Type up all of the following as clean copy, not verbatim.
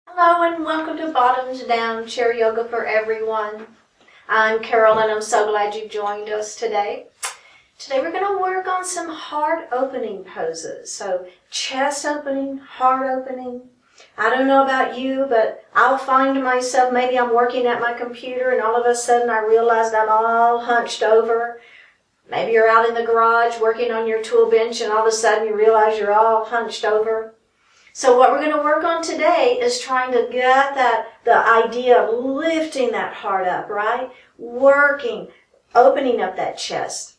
Hello and welcome to Bottoms Down Chair Yoga for Everyone. I'm Carol and I'm so glad you've joined us today. Today we're going to work on some heart opening poses. So chest opening, heart opening. I don't know about you, but I'll find myself, maybe I'm working at my computer and all of a sudden I realized I'm all hunched over. Maybe you're out in the garage working on your tool bench and all of a sudden you realize you're all hunched over. So what we're going to work on today is trying to get the idea of lifting that heart up, right? Working, opening up that chest.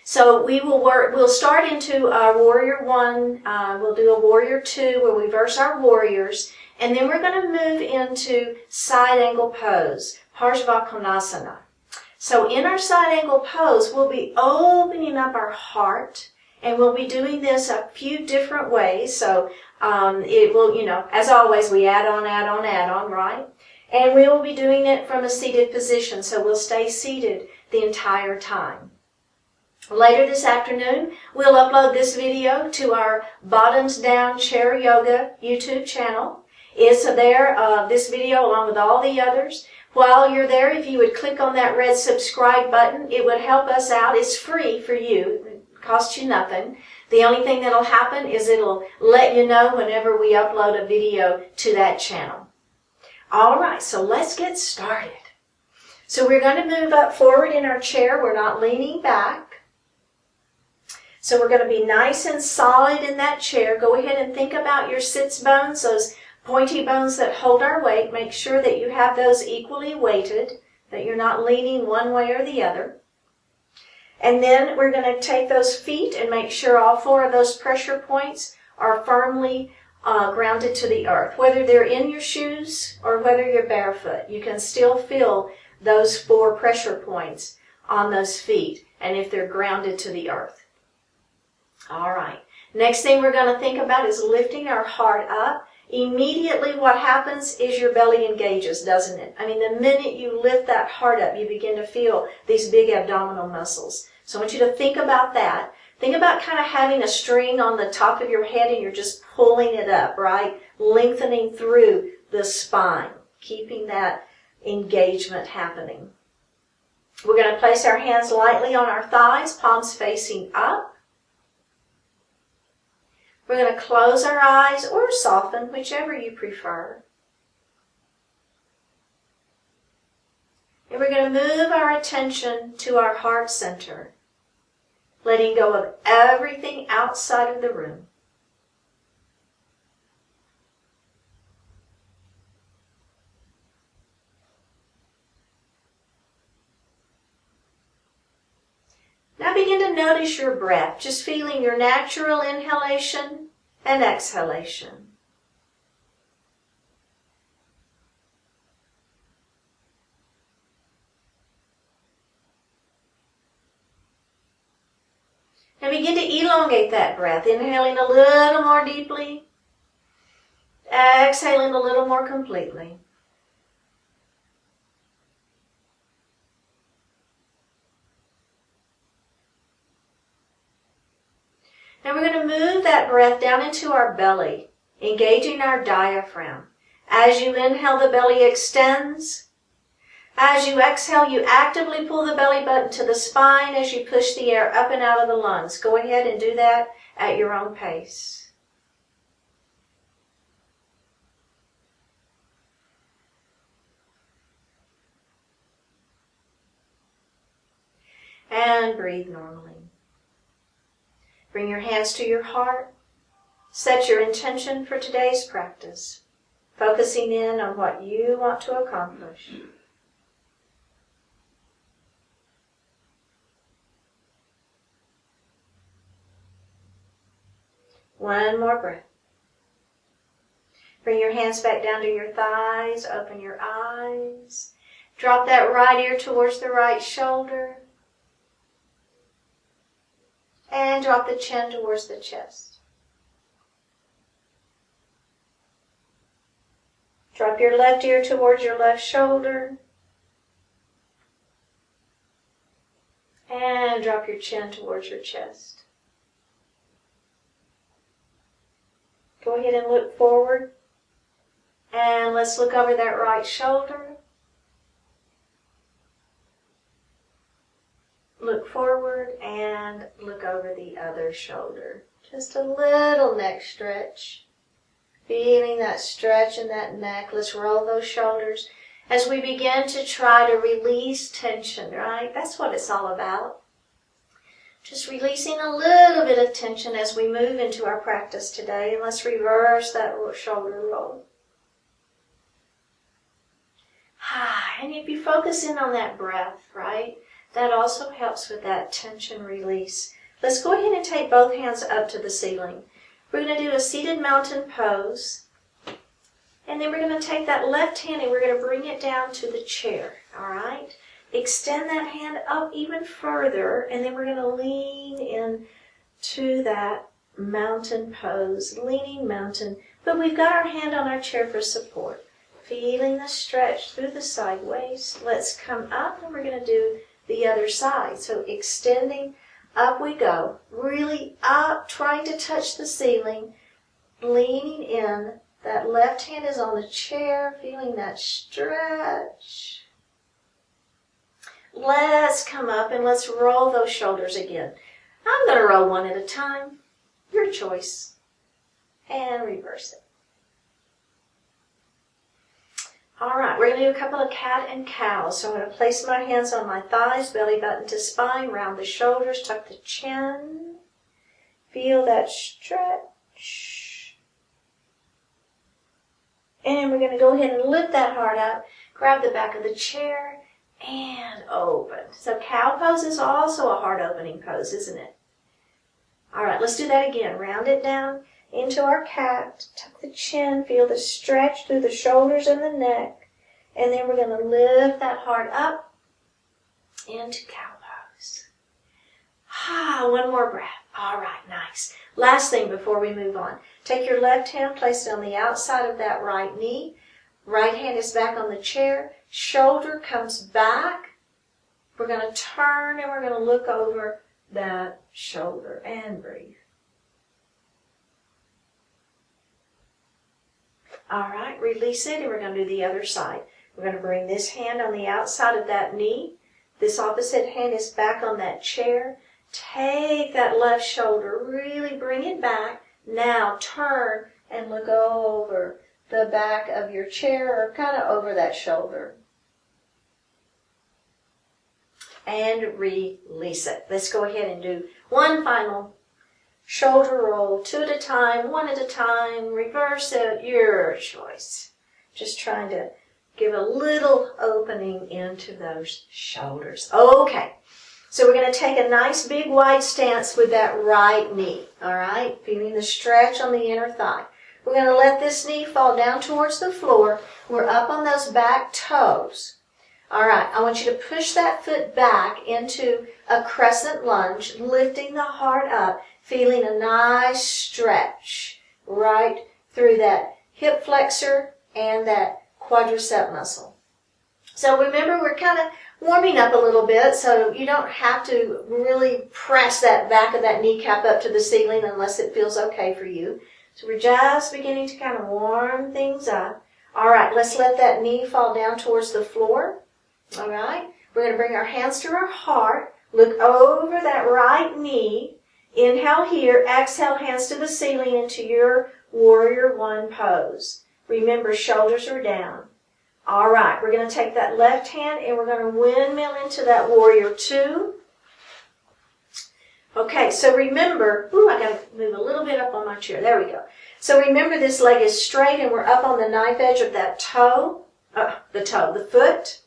So we'll start into our Warrior 1, we'll do a Warrior 2 where we reverse our warriors, and then we're going to move into side angle pose, Parsvakonasana. So in our side angle pose, we'll be opening up our heart, and we'll be doing this a few different ways. So it will, as always, we add on, right? And we will be doing it from a seated position, so we'll stay seated the entire time. Later this afternoon, we'll upload this video to our Bottoms Down Chair Yoga YouTube channel. It's there, this video, along with all the others. While you're there, if you would click on that red subscribe button, it would help us out. It's free for you. It costs you nothing. The only thing that'll happen is it'll let you know whenever we upload a video to that channel. All right, so let's get started. So we're going to move up forward in our chair. We're not leaning back. So we're going to be nice and solid in that chair. Go ahead and think about your sits bones, those pointy bones that hold our weight. Make sure that you have those equally weighted, that you're not leaning one way or the other. And then we're going to take those feet and make sure all four of those pressure points are firmly grounded to the earth. Whether they're in your shoes or whether you're barefoot, you can still feel those four pressure points on those feet, and if they're grounded to the earth. All right. Next thing we're going to think about is lifting our heart up. Immediately what happens is your belly engages, doesn't it? I mean, the minute you lift that heart up, you begin to feel these big abdominal muscles. So I want you to think about that. Think about kind of having a string on the top of your head and you're just pulling it up, right? Lengthening through the spine, keeping that engagement happening. We're going to place our hands lightly on our thighs, palms facing up. We're going to close our eyes or soften, whichever you prefer. And we're going to move our attention to our heart center, letting go of everything outside of the room. Now begin to notice your breath, just feeling your natural inhalation and exhalation. Now begin to elongate that breath, inhaling a little more deeply, exhaling a little more completely. Now we're going to move that breath down into our belly, engaging our diaphragm. As you inhale, the belly extends. As you exhale, you actively pull the belly button to the spine as you push the air up and out of the lungs. Go ahead and do that at your own pace. And breathe normally. Bring your hands to your heart. Set your intention for today's practice, focusing in on what you want to accomplish. One more breath. Bring your hands back down to your thighs. Open your eyes. Drop that right ear towards the right shoulder. And drop the chin towards the chest. Drop your left ear towards your left shoulder. And drop your chin towards your chest. Go ahead and look forward. And let's look over that right shoulder. Look forward and look over the other shoulder. Just a little neck stretch. Feeling that stretch in that neck. Let's roll those shoulders as we begin to try to release tension, right? That's what it's all about. Just releasing a little bit of tension as we move into our practice today. And let's reverse that shoulder roll. And if you focus in on that breath, right, that also helps with that tension release. Let's go ahead and take both hands up to the ceiling. We're going to do a seated mountain pose. And then we're going to take that left hand and we're going to bring it down to the chair, all right? Extend that hand up even further, and then we're going to lean in to that mountain pose, leaning mountain. But we've got our hand on our chair for support. Feeling the stretch through the sideways. Let's come up and we're going to do the other side. So extending, up we go. Really up, trying to touch the ceiling, leaning in. That left hand is on the chair, feeling that stretch. Let's come up and let's roll those shoulders again. I'm going to roll one at a time. Your choice. And reverse it. All right, we're going to do a couple of cat and cow. So I'm going to place my hands on my thighs, belly button to spine, round the shoulders, tuck the chin. Feel that stretch. And we're going to go ahead and lift that heart up, grab the back of the chair, and open. So cow pose is also a heart opening pose, isn't it? All right, let's do that again. Round it down into our cat, tuck the chin, feel the stretch through the shoulders and the neck, and then we're going to lift that heart up into cow pose. One more breath. All right, nice. Last thing before we move on. Take your left hand, place it on the outside of that right knee. Right hand is back on the chair. Shoulder comes back. We're going to turn and we're going to look over that shoulder and breathe. All right, release it, and we're going to do the other side. We're going to bring this hand on the outside of that knee. This opposite hand is back on that chair. Take that left shoulder, really bring it back. Now turn and look over the back of your chair or kind of over that shoulder. And release it. Let's go ahead and do one final shoulder roll, 2 at a time, 1 at a time, reverse it, your choice. Just trying to give a little opening into those shoulders. Okay, so we're going to take a nice big wide stance with that right knee, all right? Feeling the stretch on the inner thigh. We're going to let this knee fall down towards the floor. We're up on those back toes. All right, I want you to push that foot back into a crescent lunge, lifting the heart up, feeling a nice stretch right through that hip flexor and that quadricep muscle. So remember, we're kind of warming up a little bit, so you don't have to really press that back of that kneecap up to the ceiling unless it feels okay for you. So we're just beginning to kind of warm things up. All right, let's let that knee fall down towards the floor. All right, we're going to bring our hands to our heart. Look over that right knee. Inhale here, exhale, hands to the ceiling into your warrior one pose. Remember, shoulders are down. All right, we're going to take that left hand and we're going to windmill into that warrior two. Okay, so remember, I got to move a little bit up on my chair. There we go. So remember, this leg is straight and we're up on the knife edge of that the foot.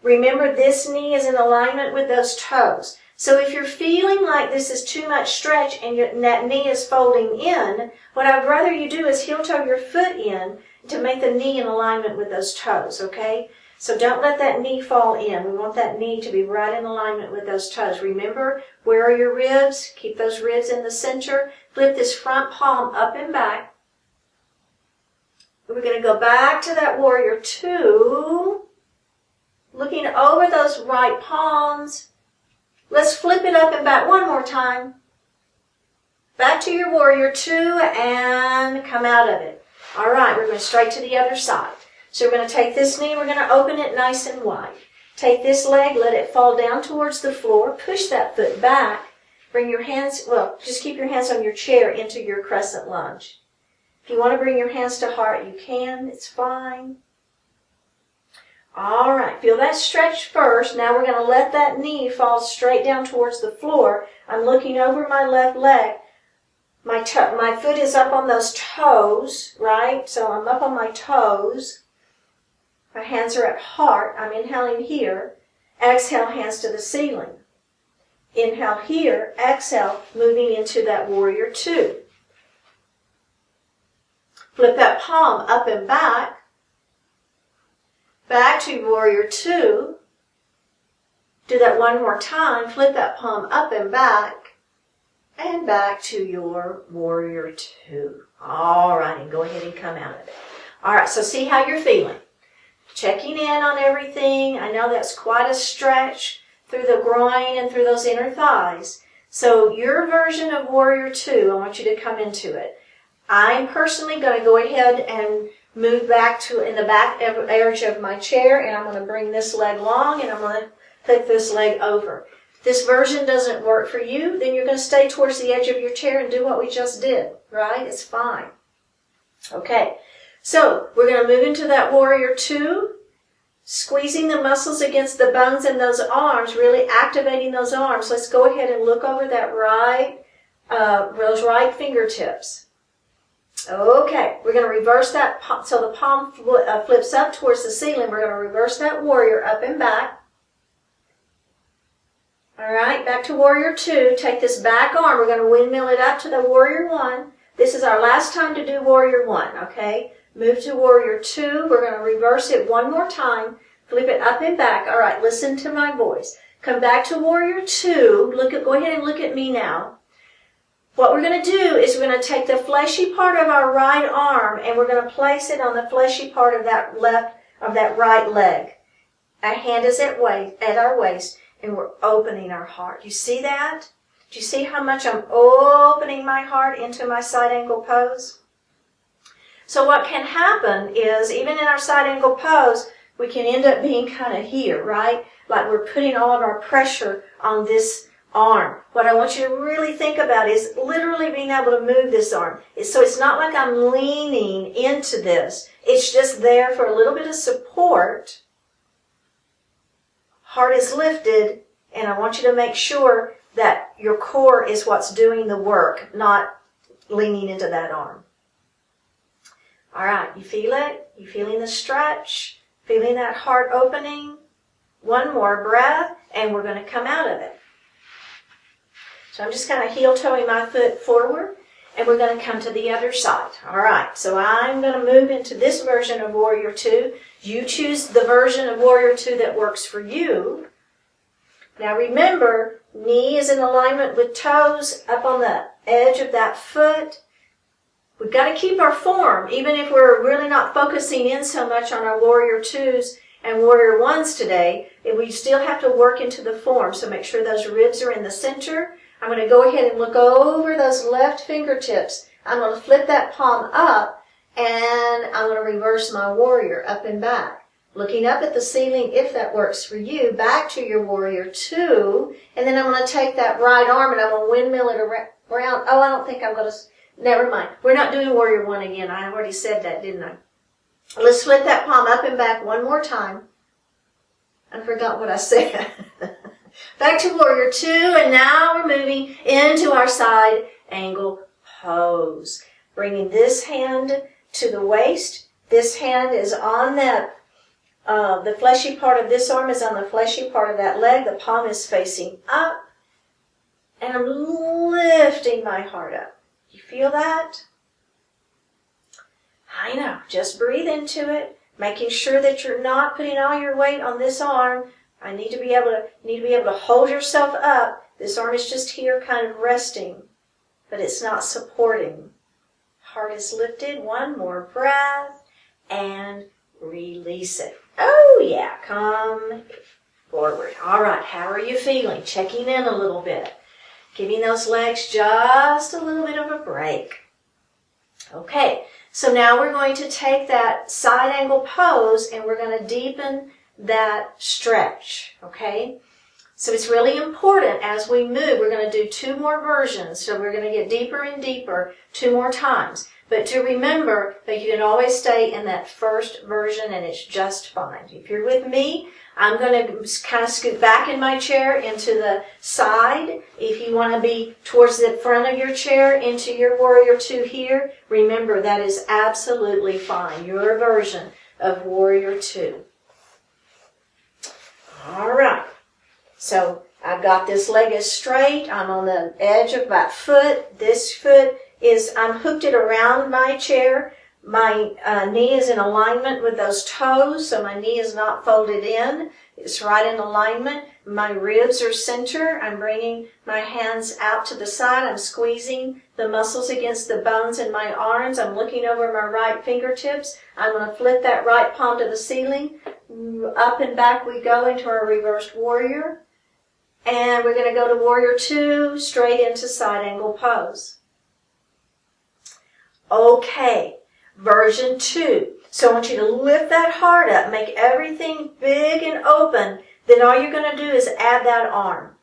Remember, this knee is in alignment with those toes. So if you're feeling like this is too much stretch and that knee is folding in, what I'd rather you do is heel toe your foot in to make the knee in alignment with those toes, okay? So don't let that knee fall in. We want that knee to be right in alignment with those toes. Remember, where are your ribs? Keep those ribs in the center. Flip this front palm up and back. We're going to go back to that warrior two. Looking over those right palms. Let's flip it up and back one more time. Back to your warrior two and come out of it. All right, we're going straight to the other side. So we're going to take this knee, we're going to open it nice and wide. Take this leg, let it fall down towards the floor, push that foot back, bring your hands, just keep your hands on your chair into your crescent lunge. If you want to bring your hands to heart, you can, it's fine. All right, feel that stretch first. Now we're going to let that knee fall straight down towards the floor. I'm looking over my left leg. My foot is up on those toes, right? So I'm up on my toes. My hands are at heart. I'm inhaling here. Exhale, hands to the ceiling. Inhale here. Exhale, moving into that warrior two. Flip that palm up and back. Back to warrior two. Do that one more time. Flip that palm up and back. And back to your warrior two. All right, and go ahead and come out of it. All right, so see how you're feeling. Checking in on everything. I know that's quite a stretch through the groin and through those inner thighs. So your version of warrior two, I want you to come into it. I'm personally going to go ahead and move back to in the back edge of my chair, and I'm going to bring this leg long, and I'm going to flip this leg over. If this version doesn't work for you, then you're going to stay towards the edge of your chair and do what we just did, right? It's fine. Okay, so we're going to move into that warrior two, squeezing the muscles against the bones in those arms, really activating those arms. Let's go ahead and look over that those right fingertips. Okay, we're going to reverse that, so the palm flips up towards the ceiling. We're going to reverse that warrior up and back. All right, back to warrior two. Take this back arm. We're going to windmill it up to the warrior one. This is our last time to do warrior one, okay? Move to warrior two. We're going to reverse it one more time. Flip it up and back. All right, listen to my voice. Come back to warrior two. Go ahead and look at me now. What we're going to do is we're going to take the fleshy part of our right arm and we're going to place it on the fleshy part of that right leg. Our hand is at our waist. And we're opening our heart. You see that? Do you see how much I'm opening my heart into my side angle pose? So what can happen is, even in our side angle pose, we can end up being kind of here, right? Like we're putting all of our pressure on this arm. What I want you to really think about is literally being able to move this arm. So it's not like I'm leaning into this. It's just there for a little bit of support. Heart is lifted, and I want you to make sure that your core is what's doing the work, not leaning into that arm. All right, you feel it? You feeling the stretch? Feeling that heart opening? One more breath, and we're going to come out of it. So I'm just kind of heel-toeing my foot forward, and we're going to come to the other side. All right, so I'm going to move into this version of warrior two. You choose the version of warrior two that works for you. Now remember, knee is in alignment with toes up on the edge of that foot. We've got to keep our form, even if we're really not focusing in so much on our warrior twos and warrior ones today. We still have to work into the form, so make sure those ribs are in the center. I'm going to go ahead and look over those left fingertips. I'm going to flip that palm up. And I'm going to reverse my warrior up and back. Looking up at the ceiling, if that works for you, back to your warrior two. And then I'm going to take that right arm and I'm going to windmill it around. Oh, I don't think I'm going to, never mind. We're not doing warrior one again. I already said that, didn't I? Let's flip that palm up and back one more time. I forgot what I said. Back to warrior two, and now we're moving into our side angle pose. Bringing this hand to the waist. This hand is on that, the fleshy part of this arm is on the fleshy part of that leg. The palm is facing up. And I'm lifting my heart up. You feel that? I know. Just breathe into it, making sure that you're not putting all your weight on this arm. I need to be able to hold yourself up. This arm is just here kind of resting, but it's not supporting. Heart is lifted. One more breath and release it. Oh yeah, come forward. All right, how are you feeling? Checking in a little bit. Giving those legs just a little bit of a break. Okay, So now we're going to take that side angle pose and we're going to deepen that stretch, okay? So it's really important as we move. We're going to do 2 more versions. So we're going to get deeper and deeper 2 more times. But to remember that you can always stay in that first version and it's just fine. If you're with me, I'm going to kind of scoot back in my chair into the side. If you want to be towards the front of your chair into your Warrior 2 here, remember that is absolutely fine. Your version of Warrior 2. All right. So I've got this leg is straight. I'm on the edge of that foot. This foot is, I'm hooked it around my chair. My knee is in alignment with those toes, so my knee is not folded in. It's right in alignment. My ribs are center. I'm bringing my hands out to the side. I'm squeezing the muscles against the bones in my arms. I'm looking over my right fingertips. I'm going to flip that right palm to the ceiling. Up and back we go into our reversed warrior. And we're going to go to Warrior 2, straight into side angle pose. Okay, version 2. So I want you to lift that heart up, make everything big and open. Then all you're going to do is add that arm.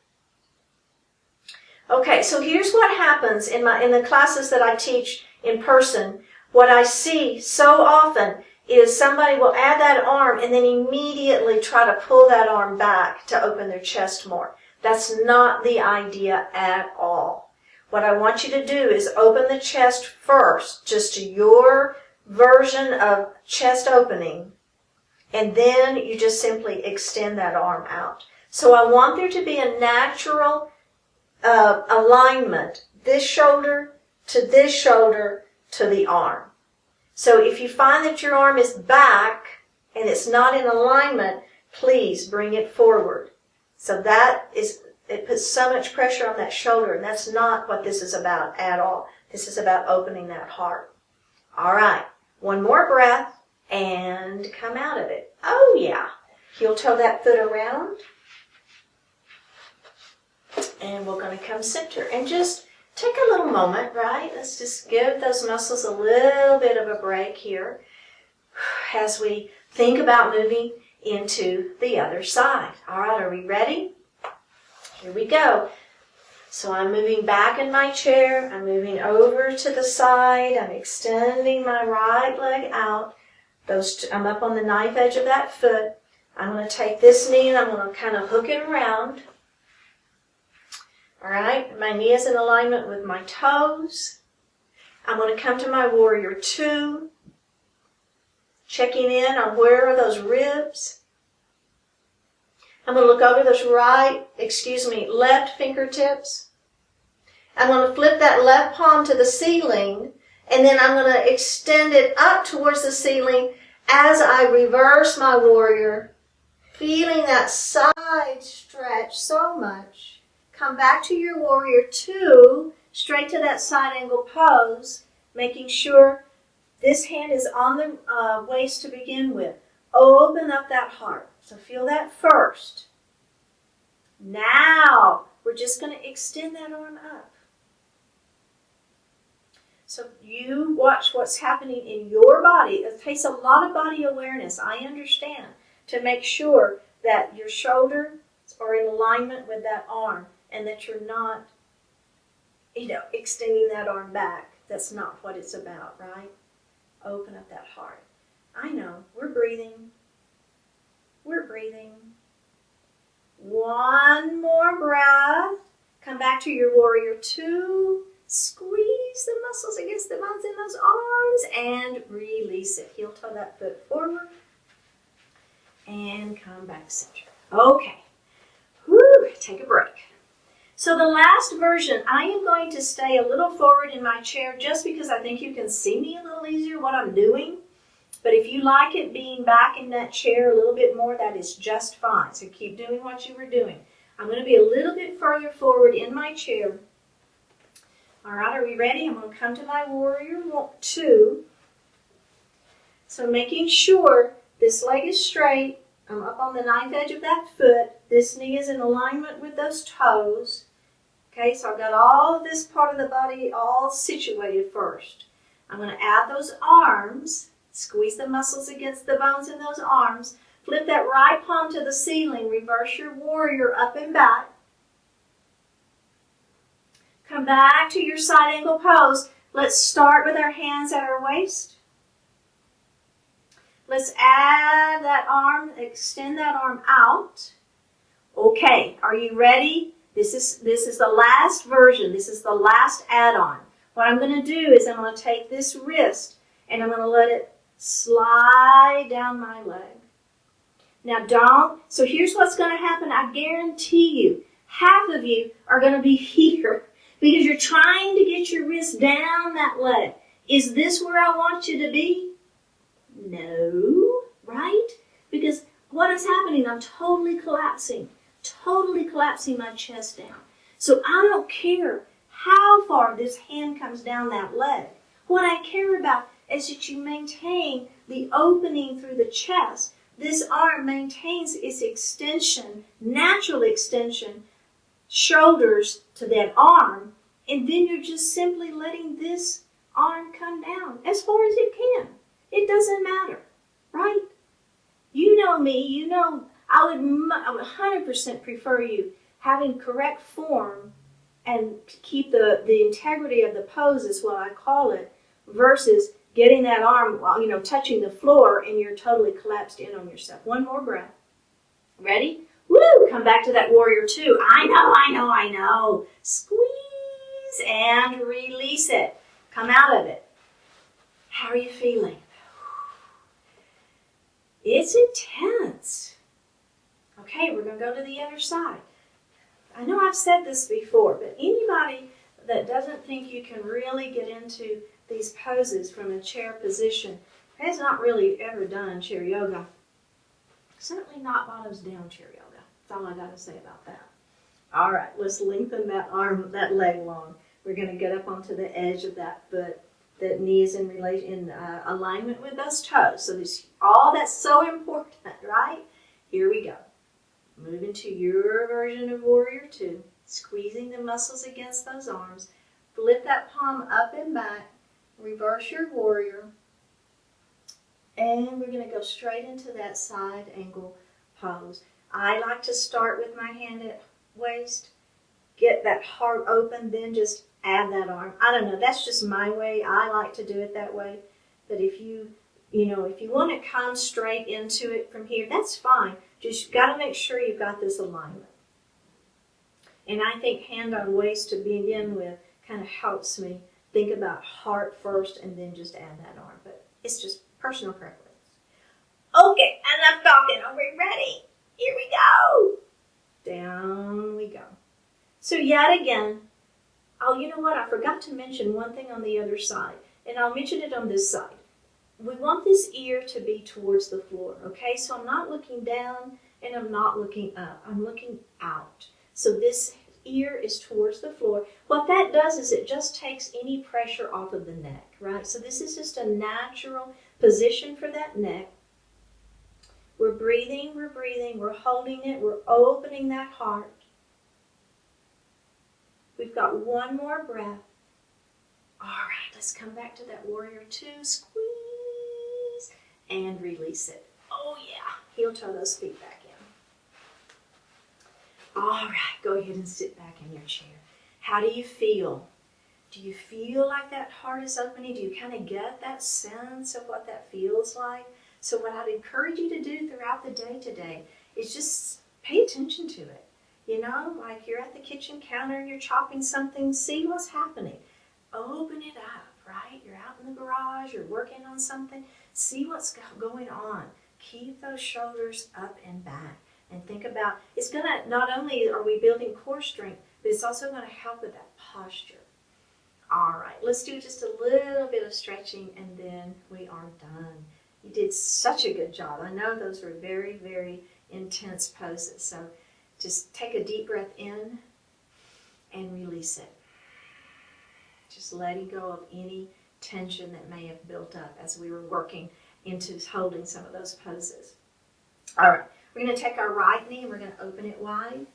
Okay, so here's what happens in the classes that I teach in person. What I see so often is somebody will add that arm and then immediately try to pull that arm back to open their chest more. That's not the idea at all. What I want you to do is open the chest first, just to your version of chest opening, and then you just simply extend that arm out. So I want there to be a natural alignment, this shoulder to the arm. So if you find that your arm is back and it's not in alignment, please bring it forward. So it puts so much pressure on that shoulder, and that's not what this is about at all. This is about opening that heart. All right, one more breath and come out of it. Oh yeah, heel toe that foot around. And we're going to come center and just take a little moment, right? Let's just give those muscles a little bit of a break here as we think about moving into the other side. All right, are we ready? Here we go. So I'm moving back in my chair. I'm moving over to the side. I'm extending my right leg out. I'm up on the knife edge of that foot. I'm going to take this knee and I'm going to kind of hook it around. All right, my knee is in alignment with my toes. I'm going to come to my Warrior 2, checking in on where are those ribs. I'm going to look over those left fingertips. I'm going to flip that left palm to the ceiling, and then I'm going to extend it up towards the ceiling as I reverse my warrior, feeling that side stretch so much. Come back to your Warrior 2, straight to that side angle pose, making sure this hand is on the waist to begin with. Open up that heart. So feel that first. Now, we're just going to extend that arm up. So you watch what's happening in your body. It takes a lot of body awareness, I understand, to make sure that your shoulders are in alignment with that arm and that you're not, extending that arm back. That's not what it's about, right? Open up that heart. I know, we're breathing. We're breathing. One more breath. Come back to your Warrior 2. Squeeze the muscles against the bones in those arms and release it. Heel toe that foot forward and come back center. Okay. Whew, take a break. So the last version, I am going to stay a little forward in my chair just because I think you can see me a little easier what I'm doing. But if you like it being back in that chair a little bit more, that is just fine. So keep doing what you were doing. I'm going to be a little bit further forward in my chair. All right, are we ready? I'm going to come to my Warrior 2. So making sure this leg is straight. I'm up on the knife edge of that foot. This knee is in alignment with those toes. Okay, so I've got all of this part of the body all situated first. I'm going to add those arms, squeeze the muscles against the bones in those arms, flip that right palm to the ceiling, reverse your warrior up and back. Come back to your side angle pose. Let's start with our hands at our waist. Let's add that arm, extend that arm out. Okay, are you ready? This is the last version. This is the last add-on. What I'm going to do is I'm going to take this wrist and I'm going to let it slide down my leg. Now so here's what's going to happen. I guarantee you, half of you are going to be here because you're trying to get your wrist down that leg. Is this where I want you to be? No, right? Because what is happening? I'm totally collapsing my chest down. So I don't care how far this hand comes down that leg. What I care about is that you maintain the opening through the chest. This arm maintains its extension, natural extension, shoulders to that arm, and then you're just simply letting this arm come down as far as it can. It doesn't matter, right? You know me, you know I would 100% prefer you having correct form and keep the integrity of the pose is what I call it, versus getting that arm, touching the floor and you're totally collapsed in on yourself. One more breath. Ready? Woo! Come back to that warrior two. I know. Squeeze and release it. Come out of it. How are you feeling? It's intense. Okay, we're going to go to the other side. I know I've said this before, but anybody that doesn't think you can really get into these poses from a chair position has not really ever done chair yoga. Certainly not bottoms down chair yoga. That's all I got to say about that. All right, let's lengthen that arm, that leg long. We're going to get up onto the edge of that foot. That knee is in alignment with those toes. So all that's so important, right? Here we go. Move into your version of warrior two. Squeezing the muscles against those arms. Flip that palm up and back. Reverse your warrior. And we're going to go straight into that side angle pose. I like to start with my hand at waist. Get that heart open, then just add that arm. I don't know, that's just my way. I like to do it that way. But if you want to come straight into it from here, that's fine. Just got to make sure you've got this alignment. And I think hand on waist to begin with kind of helps me think about heart first and then just add that arm. But it's just personal preference. Okay, enough talking. Are we ready? Here we go. Down we go. So yet again, you know what? I forgot to mention one thing on the other side, and I'll mention it on this side. We want this ear to be towards the floor, okay? So I'm not looking down and I'm not looking up. I'm looking out. So this ear is towards the floor. What that does is it just takes any pressure off of the neck, right? So this is just a natural position for that neck. We're breathing, we're holding it, we're opening that heart. We've got one more breath. All right, let's come back to that warrior two. Squeeze and release it. Oh yeah, heel toe those feet back in. All right, go ahead and sit back in your chair. How do you feel? Do you feel like that heart is opening? Do you kind of get that sense of what that feels like? So what I'd encourage you to do throughout the day today is just pay attention to it. You know, like you're at the kitchen counter and you're chopping something, see what's happening. Open it up, right? You're out in the garage, you're working on something. See what's going on. Keep those shoulders up and back. And think about, it's going to, not only are we building core strength, but it's also going to help with that posture. All right, let's do just a little bit of stretching and then we are done. You did such a good job. I know those were very, very intense poses. So just take a deep breath in and release it. Just letting go of any tension that may have built up as we were working into holding some of those poses. All right, we're going to take our right knee and we're going to open it wide.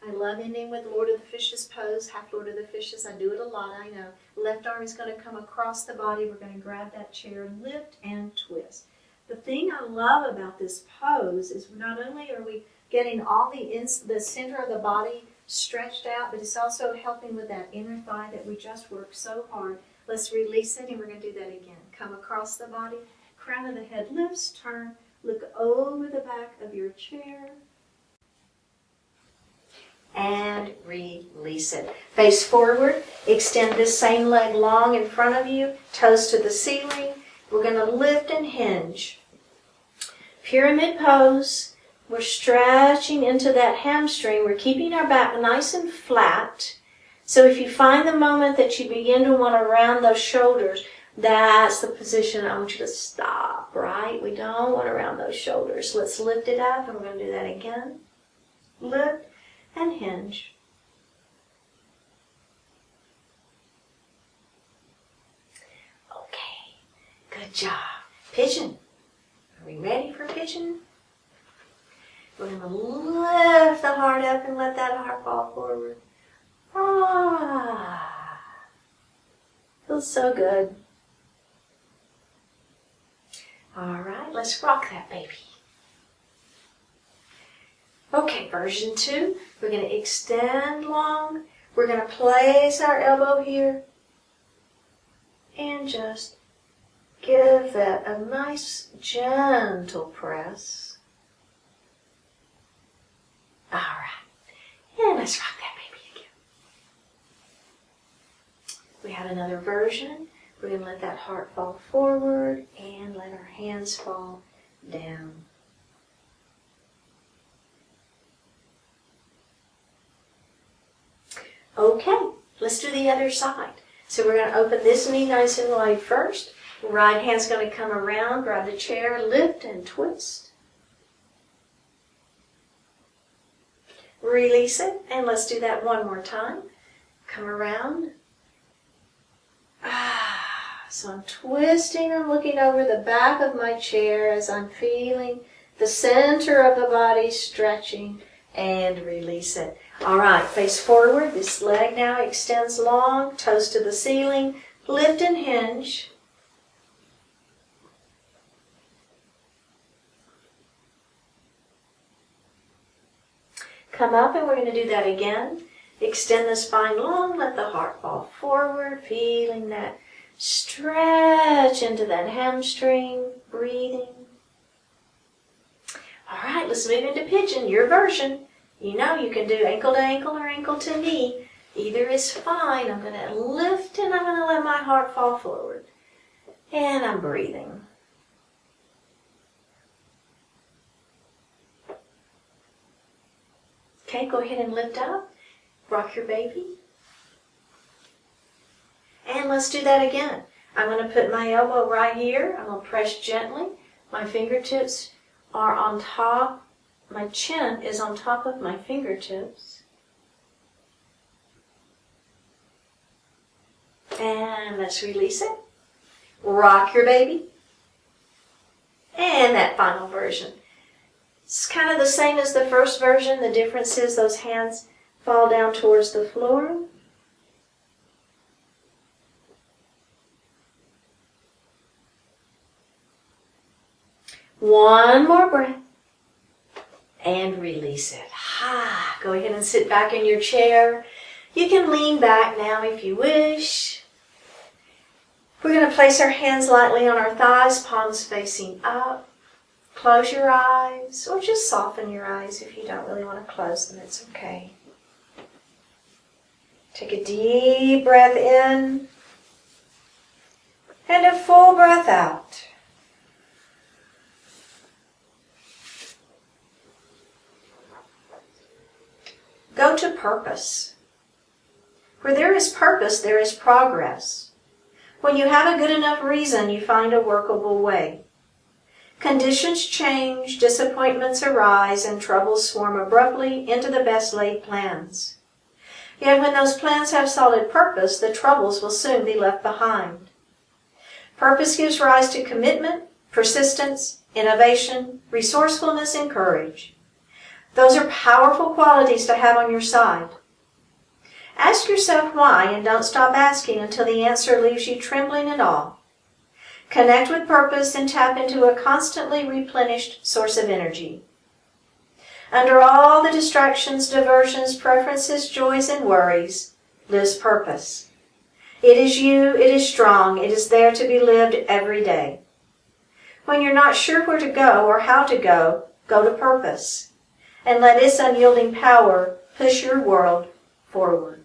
I love ending with Lord of the Fishes pose, half Lord of the Fishes. I do it a lot, I know. Left arm is going to come across the body. We're going to grab that chair, lift and twist. The thing I love about this pose is not only are we getting all the center of the body stretched out, but it's also helping with that inner thigh that we just worked so hard. Let's release it, and we're going to do that again. Come across the body, crown of the head lifts, turn, look over the back of your chair, and release it. Face forward, extend this same leg long in front of you, toes to the ceiling. We're going to lift and hinge. Pyramid pose. We're stretching into that hamstring. We're keeping our back nice and flat. So if you find the moment that you begin to want to round those shoulders, that's the position I want you to stop, right? We don't want to round those shoulders. Let's lift it up, and we're going to do that again. Lift and hinge. Okay, good job. Pigeon. Are we ready for pigeon? We're going to lift the heart up and let that heart fall forward. Ah, feels so good. All right, let's rock that baby. Okay, version 2. We're going to extend long. We're going to place our elbow here and just give that a nice gentle press. All right, and let's rock that baby again. We have another version. We're going to let that heart fall forward and let our hands fall down. Okay, let's do the other side. So we're going to open this knee nice and wide first. Right hand's going to come around, grab the chair, lift and twist. Release it, and let's do that one more time. Come around. So I'm twisting and looking over the back of my chair as I'm feeling the center of the body stretching, and release it. All right, face forward. This leg now extends long, toes to the ceiling. Lift and hinge. Come up, and we're going to do that again. Extend the spine long, let the heart fall forward, feeling that stretch into that hamstring, breathing. All right, let's move into pigeon, your version. You know you can do ankle to ankle or ankle to knee. Either is fine. I'm going to lift, and I'm going to let my heart fall forward. And I'm breathing. Okay, go ahead and lift up. Rock your baby. And let's do that again. I'm going to put my elbow right here. I'm going to press gently. My fingertips are on top. My chin is on top of my fingertips. And let's release it. Rock your baby. And that final version. It's kind of the same as the first version. The difference is those hands fall down towards the floor. One more breath. And release it. Go ahead and sit back in your chair. You can lean back now if you wish. We're going to place our hands lightly on our thighs, palms facing up. Close your eyes, or just soften your eyes if you don't really want to close them. It's okay. Take a deep breath in and a full breath out. Go to purpose. Where there is purpose, there is progress. When you have a good enough reason, you find a workable way. Conditions change, disappointments arise, and troubles swarm abruptly into the best laid plans. Yet when those plans have solid purpose, the troubles will soon be left behind. Purpose gives rise to commitment, persistence, innovation, resourcefulness, and courage. Those are powerful qualities to have on your side. Ask yourself why, and don't stop asking until the answer leaves you trembling in awe. Connect with purpose and tap into a constantly replenished source of energy. Under all the distractions, diversions, preferences, joys, and worries lives purpose. It is you, it is strong, it is there to be lived every day. When you're not sure where to go or how to go, go to purpose, and let its unyielding power push your world forward.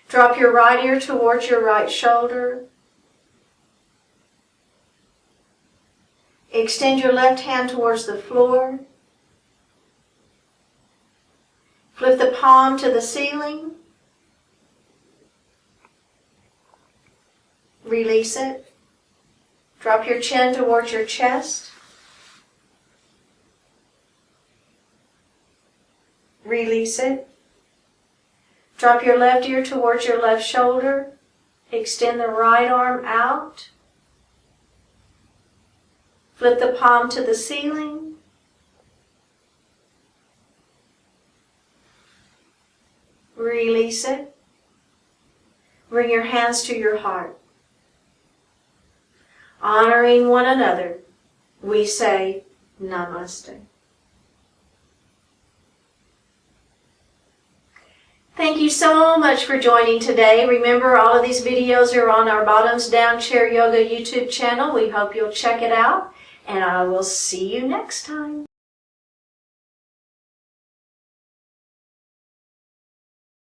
Drop your right ear towards your right shoulder. Extend your left hand towards the floor. Flip the palm to the ceiling. Release it. Drop your chin towards your chest. Release it. Drop your left ear towards your left shoulder. Extend the right arm out. Flip the palm to the ceiling. Release it. Bring your hands to your heart. Honoring one another, we say Namaste. Thank you so much for joining today. Remember, all of these videos are on our Bottoms Down Chair Yoga YouTube channel. We hope you'll check it out, and I will see you next time.